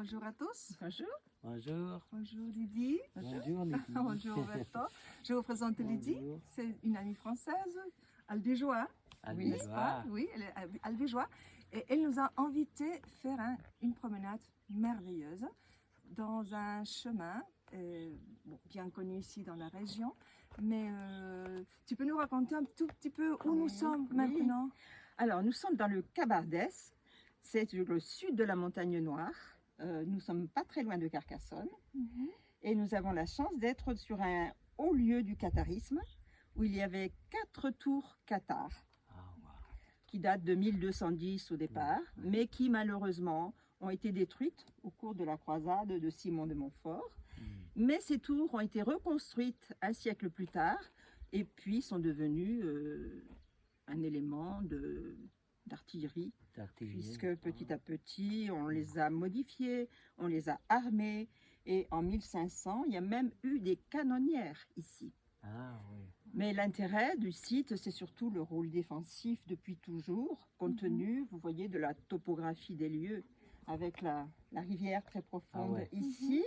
Bonjour à tous. Bonjour. Bonjour. Bonjour Lydie. Bonjour Lydie. Bonjour Roberto. Je vous présente Lydie. Bonjour. C'est une amie française, albigeoise, n'est-ce pas? Oui, elle est albigeoise. Et elle nous a invités à faire une promenade merveilleuse dans un chemin bien connu ici dans la région. Mais tu peux nous raconter un tout petit peu où nous sommes maintenant? Alors, nous sommes dans le Cabardès, c'est sur le sud de la Montagne Noire. Nous ne sommes pas très loin de Carcassonne. Et nous avons la chance d'être sur un haut lieu du catharisme où il y avait 4 tours cathares qui datent de 1210 au départ, mais qui malheureusement ont été détruites au cours de la croisade de Simon de Montfort. Mais ces tours ont été reconstruites un siècle plus tard et puis sont devenues un élément d'artillerie, puisque petit à petit on les a modifiées, on les a armées, et en 1500 il y a même eu des canonnières ici. Mais l'intérêt du site, c'est surtout le rôle défensif depuis toujours, compte tenu, vous voyez, de la topographie des lieux, avec la rivière très profonde ici,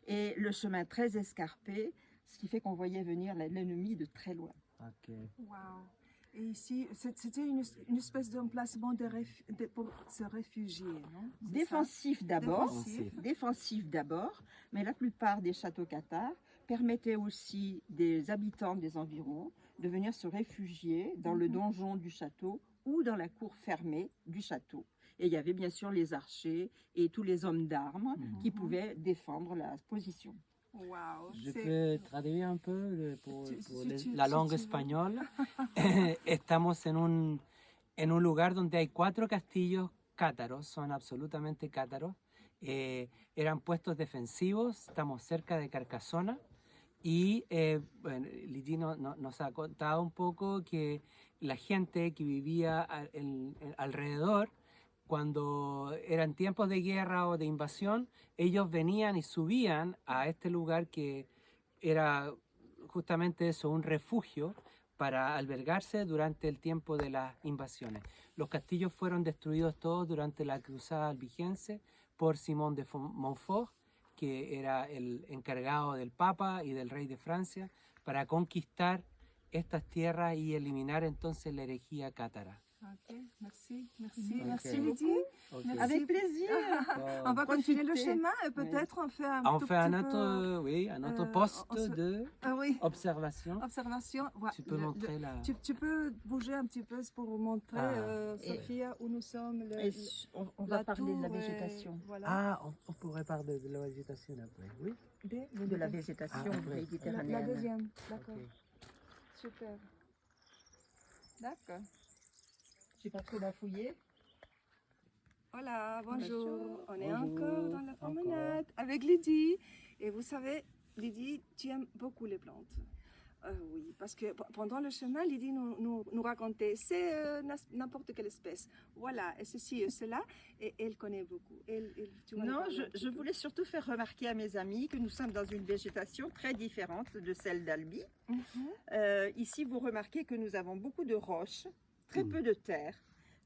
et le chemin très escarpé, ce qui fait qu'on voyait venir l'ennemi de très loin. Wow. Et ici, c'était une espèce d'emplacement pour se réfugier, non? Défensif d'abord, mais la plupart des châteaux cathares permettaient aussi des habitants des environs de venir se réfugier dans le donjon du château ou dans la cour fermée du château. Et il y avait bien sûr les archers et tous les hommes d'armes qui pouvaient défendre la position. Wow, Je peux traduire un peu pour la langue si española. Estamos en un lugar donde hay 4 castillos cátaros, son absolutamente cátaros. Eran puestos defensivos, estamos cerca de Carcassona. Y bueno, Lydie nos ha contado un poco que la gente que vivía alrededor, cuando eran tiempos de guerra o de invasión, ellos venían y subían a este lugar que era justamente eso, un refugio para albergarse durante el tiempo de las invasiones. Los castillos fueron destruidos todos durante la cruzada albigense por Simón de Montfort, que era el encargado del Papa y del rey de Francia para conquistar estas tierras y eliminar entonces la herejía cátara. Ok, merci Lydie. Merci. Avec plaisir. On va continuer le chemin et peut-être on fait un autre poste d'observation. Tu peux montrer Tu peux bouger un petit peu pour montrer, Sophia, où nous sommes. On va parler de la végétation. Voilà. On pourrait parler de la végétation après, oui. De la végétation méditerranéenne. La deuxième, d'accord. Okay. Super. D'accord. Je n'ai pas trop bafouillé. Voilà, bonjour. On est encore dans la promenade avec Lydie. Et vous savez, Lydie, tu aimes beaucoup les plantes. Oui, parce que pendant le chemin, Lydie nous racontait, c'est n'importe quelle espèce. Voilà, et ceci et cela, et elle connaît beaucoup. Non, je voulais surtout faire remarquer à mes amis que nous sommes dans une végétation très différente de celle d'Albi. Ici, vous remarquez que nous avons beaucoup de roches, très peu de terre.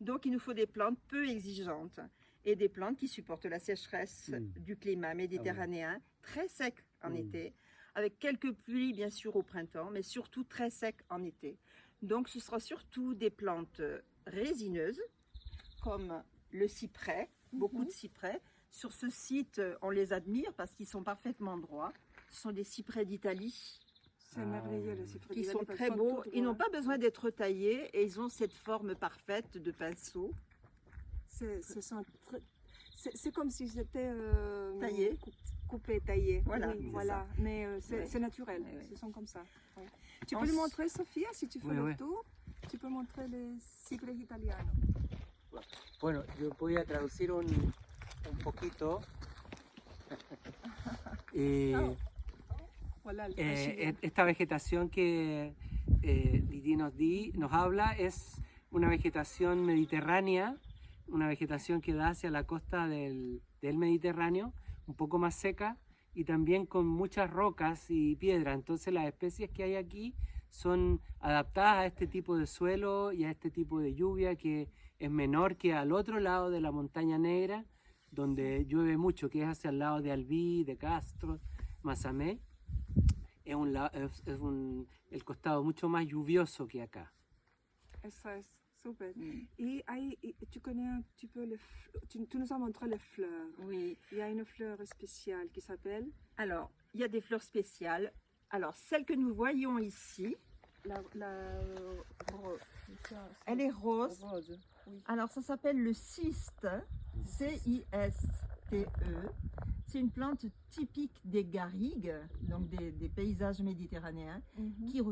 Donc, il nous faut des plantes peu exigeantes et des plantes qui supportent la sécheresse du climat méditerranéen, très sec en été, avec quelques pluies bien sûr au printemps, mais surtout très sec en été. Donc, ce sera surtout des plantes résineuses, comme le cyprès, beaucoup de cyprès. Sur ce site, on les admire parce qu'ils sont parfaitement droits. Ce sont des cyprès d'Italie. C'est merveilleux, les cyprès qui sont très beaux. Ils n'ont pas besoin d'être taillés et ils ont cette forme parfaite de pinceau. C'est comme si c'était taillé, coupé, taillé. Voilà, oui, voilà. Mais c'est naturel. Ce sont comme ça. Oui. Tu peux lui montrer, Sophia, si tu fais le tour. Tu peux montrer les cyprès italianos. Bueno, yo voy a traducir un poquito. Esta vegetación que Lydie nos habla es una vegetación mediterránea, una vegetación que da hacia la costa del Mediterráneo, un poco más seca y también con muchas rocas y piedras. Entonces las especies que hay aquí son adaptadas a este tipo de suelo y a este tipo de lluvia que es menor que al otro lado de la Montaña Negra, donde llueve mucho, que es hacia el lado de Albi, de Castro, Masamé. El costado mucho más lluvioso que acá. Eso es súper. Y tu connais un petit peu tu nous as montré les fleurs. Oui. Il y a une fleur spéciale qui s'appelle Alors, il y a des fleurs spéciales. Alors, celle que nous voyons ici, elle est rose. Rose. Oui. Alors, ça s'appelle le ciste, C-I-S-T-E. C'est une plante typique des garrigues, donc des paysages méditerranéens,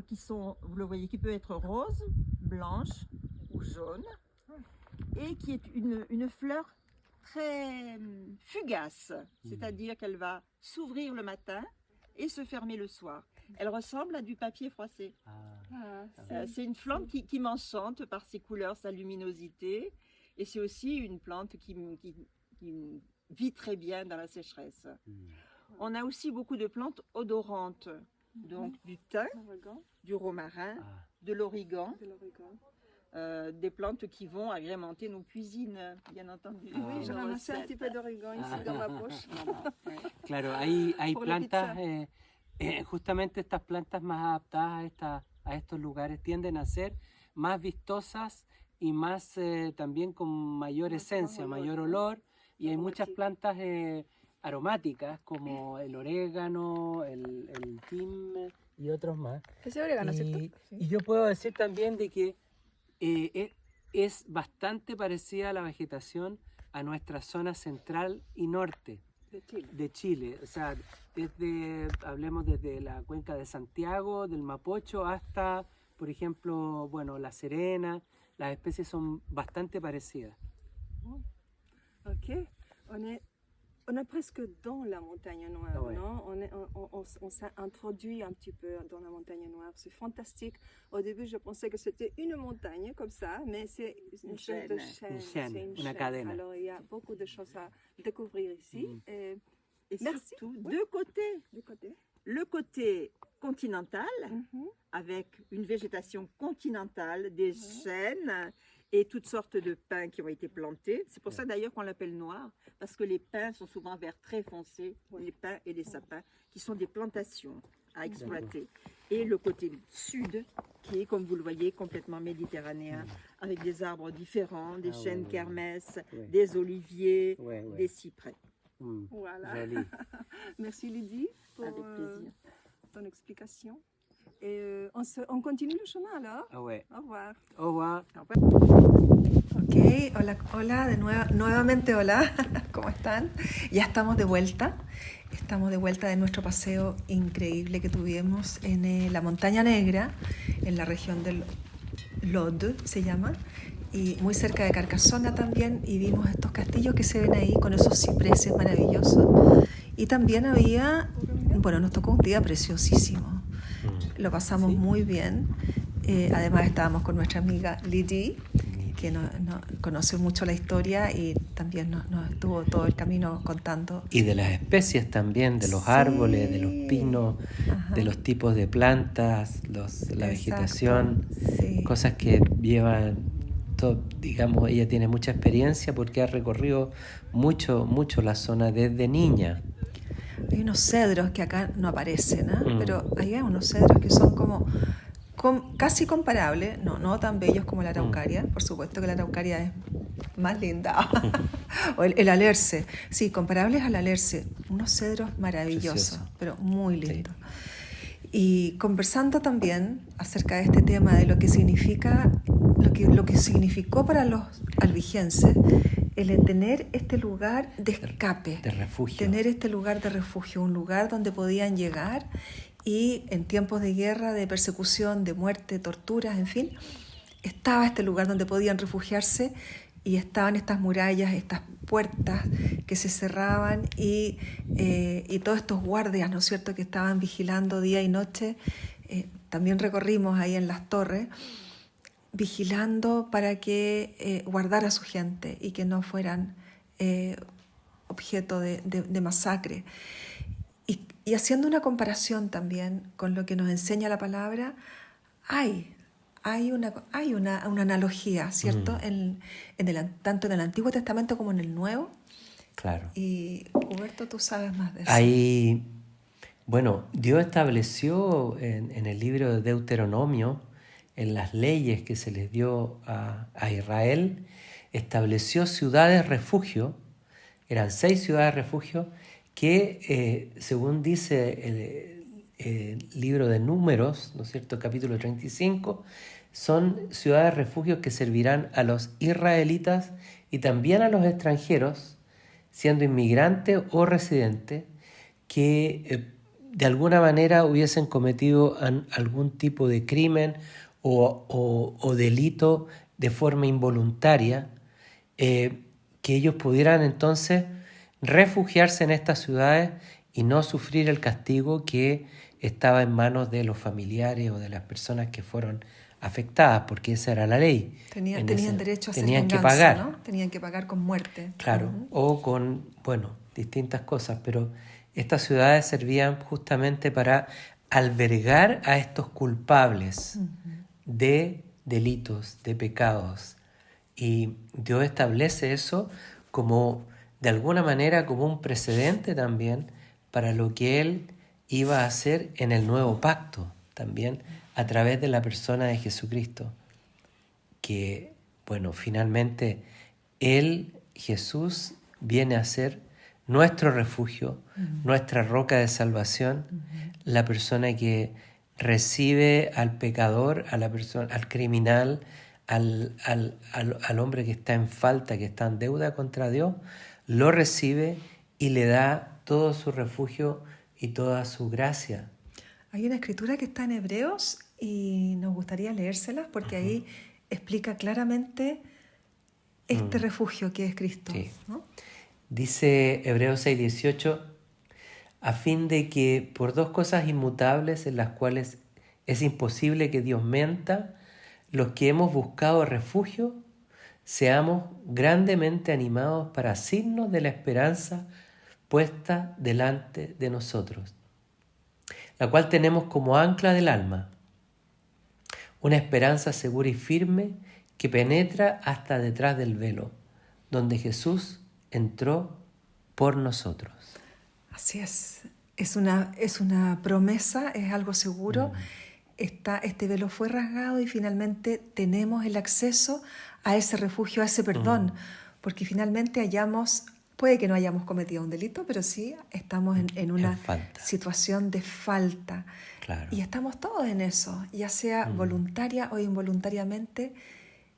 qui sont, vous le voyez, qui peut être rose, blanche ou jaune, et qui est une fleur très fugace, c'est-à-dire qu'elle va s'ouvrir le matin et se fermer le soir. Elle ressemble à du papier froissé. C'est une plante qui m'enchante par ses couleurs, sa luminosité, et c'est aussi une plante qui vit très bien dans la sécheresse. On a aussi beaucoup de plantes odorantes, donc du thym, du romarin, de l'origan, des plantes qui vont agrémenter nos cuisines, bien entendu. Oui, j'en ai un petit peu d'origan ici dans ma poche. Claro, hay Por la plantas, justamente estas plantas más adaptadas a estos lugares tienden a ser más vistosas y más también con mayor esencia, mayor olor. Y hay muchas plantas aromáticas como el orégano, el thyme y otros más. Ese orégano, ¿cierto? Y yo puedo decir también de que es bastante parecida a la vegetación a nuestra zona central y norte de Chile. O sea, hablemos desde la cuenca de Santiago, del Mapocho, hasta, por ejemplo, bueno, La Serena. Las especies son bastante parecidas. Ok, on est presque dans la montagne noire, Ouais. non? On s'est introduit un petit peu dans la montagne noire. C'est fantastique. Au début, je pensais que c'était une montagne comme ça, mais c'est une chaîne de chaînes. Une chaîne, C'est une chaîne. cadena. Alors, il y a beaucoup de choses à découvrir ici. Et Et merci. surtout, Oui. deux côtés. Du côté. Le côté continental, Mhm. avec une végétation continentale, des chênes et toutes sortes de pins qui ont été plantés. C'est pour ça d'ailleurs qu'on l'appelle noir, parce que les pins sont souvent verts très foncés, les pins et les sapins, qui sont des plantations à exploiter. Et le côté sud, qui est, comme vous le voyez, complètement méditerranéen, avec des arbres différents, des chênes kermès, des oliviers, des cyprès. Voilà. Joli. Merci Lydie pour Avec plaisir. ton explication. Et on continue le chemin alors. Ah ouais. Au revoir. Au revoir. Ok, hola, nuevamente hola, ¿cómo están? Ya estamos de vuelta. Estamos de vuelta de nuestro paseo increíble que tuvimos en la Montaña Negra, en la región del Lod, se llama, y muy cerca de Carcasona también, y vimos estos castillos que se ven ahí con esos cipreses maravillosos. Y también había, bueno, nos tocó un día preciosísimo. Lo pasamos muy bien. Además estábamos con nuestra amiga Lydie, que conoce mucho la historia y también nos estuvo todo el camino contando. Y de las especies también, de los árboles, de los pinos, de los tipos de plantas, la vegetación, cosas que llevan, digamos, ella tiene mucha experiencia porque ha recorrido mucho la zona desde niña. Hay unos cedros que acá no aparecen, pero hay unos cedros que son como casi comparables, no tan bellos como la araucaria, por supuesto que la araucaria es más linda, o el alerce, sí, comparables al alerce, unos cedros maravillosos, precioso, pero muy lindos. Sí. Y conversando también acerca de este tema de lo que significa, lo que significó para los albigenses el tener este lugar de escape, de refugio. Tener este lugar de refugio, un lugar donde podían llegar y en tiempos de guerra, de persecución, de muerte, torturas, en fin, estaba este lugar donde podían refugiarse y estaban estas murallas, estas puertas que se cerraban y todos estos guardias, ¿no es cierto?, que estaban vigilando día y noche. También recorrimos ahí en las torres, vigilando para que guardara a su gente y que no fueran objeto de masacre. Y haciendo una comparación también con lo que nos enseña la palabra, hay una analogía, ¿cierto? Tanto en el Antiguo Testamento como en el Nuevo, Claro. Y Huberto, tú sabes más de eso. Ahí, bueno, Dios estableció en el libro de Deuteronomio, en las leyes que se les dio a Israel, estableció ciudades refugio, eran 6 ciudades refugio, que según dice el libro de Números, ¿no es cierto?, capítulo 35, son ciudades refugio que servirán a los israelitas y también a los extranjeros, siendo inmigrantes o residentes, que de alguna manera hubiesen cometido algún tipo de crimen o delito de forma involuntaria, que ellos pudieran entonces refugiarse en estas ciudades y no sufrir el castigo que estaba en manos de los familiares o de las personas que fueron afectadas, porque esa era la ley. Tenían derecho a hacer tenían venganza, que pagar, ¿no? Tenían que pagar con muerte. claro, o con, bueno, distintas cosas, pero estas ciudades servían justamente para albergar a estos culpables de delitos, de pecados. Y Dios establece eso como, de alguna manera, como un precedente también para lo que Él iba a hacer en el nuevo pacto, también a través de la persona de Jesucristo. Que, bueno, finalmente Él, Jesús, viene a ser nuestro refugio, nuestra roca de salvación, la persona que recibe al pecador, a la persona, al criminal, al hombre que está en falta, que está en deuda contra Dios, lo recibe y le da todo su refugio y toda su gracia. Hay una escritura que está en Hebreos y nos gustaría leérselas porque ahí explica claramente este refugio que es Cristo. Sí. ¿No? Dice Hebreos 6:18, a fin de que por 2 cosas inmutables en las cuales es imposible que Dios mienta, los que hemos buscado refugio, seamos grandemente animados para asirnos de la esperanza puesta delante de nosotros, la cual tenemos como ancla del alma, una esperanza segura y firme que penetra hasta detrás del velo, donde Jesús entró por nosotros. Así es. Es una promesa, es algo seguro. Este velo fue rasgado y finalmente tenemos el acceso a ese refugio, a ese perdón, porque finalmente puede que no hayamos cometido un delito, pero sí estamos en una situación de falta. Claro. Y estamos todos en eso, ya sea voluntaria o involuntariamente,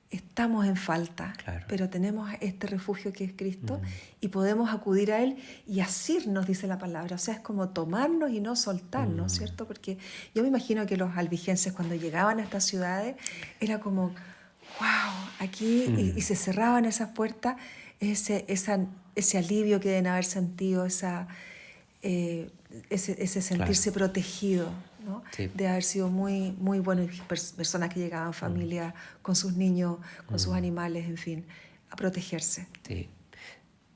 estamos en falta, Claro. pero tenemos este refugio que es Cristo y podemos acudir a Él y asirnos, dice la palabra. O sea, es como tomarnos y no soltarnos, ¿cierto? Porque yo me imagino que los albigenses cuando llegaban a estas ciudades era como, wow, aquí, y se cerraban esas puertas, ese alivio que deben haber sentido, ese sentirse protegido, ¿no? Sí. De haber sido muy, muy buenas personas que llegaban, familia, con sus niños, con sus animales, en fin, a protegerse. Sí.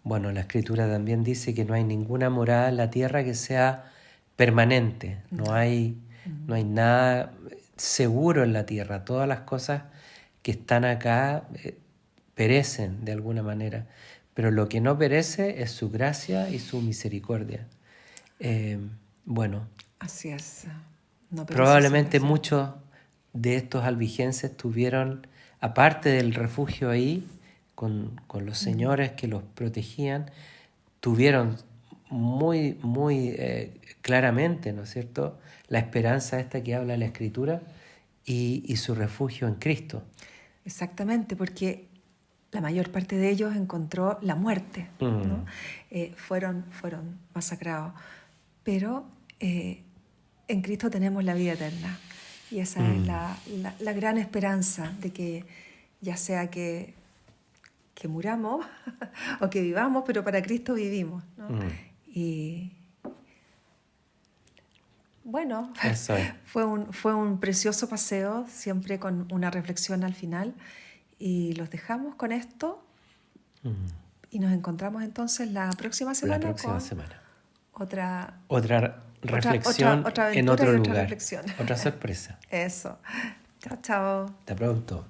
Bueno, la Escritura también dice que no hay ninguna morada en la tierra que sea permanente, no hay nada seguro en la tierra, todas las cosas que están acá perecen de alguna manera, pero lo que no perece es su gracia y su misericordia. Bueno, así es. No, probablemente muchos de estos albigenses tuvieron, aparte del refugio ahí, con los señores que los protegían, tuvieron muy, muy claramente, ¿no es cierto?, la esperanza esta que habla la Escritura y su refugio en Cristo. Exactamente, porque la mayor parte de ellos encontró la muerte, ¿no? Fueron masacrados, pero en Cristo tenemos la vida eterna y esa es la gran esperanza de que ya sea que muramos o que vivamos, pero para Cristo vivimos, ¿no? Y bueno, Eso es. fue un precioso paseo, siempre con una reflexión al final, y los dejamos con esto y nos encontramos entonces la próxima semana. Otra reflexión en otro lugar. Reflexión. Otra sorpresa. Eso. Chao, chao. Hasta pronto.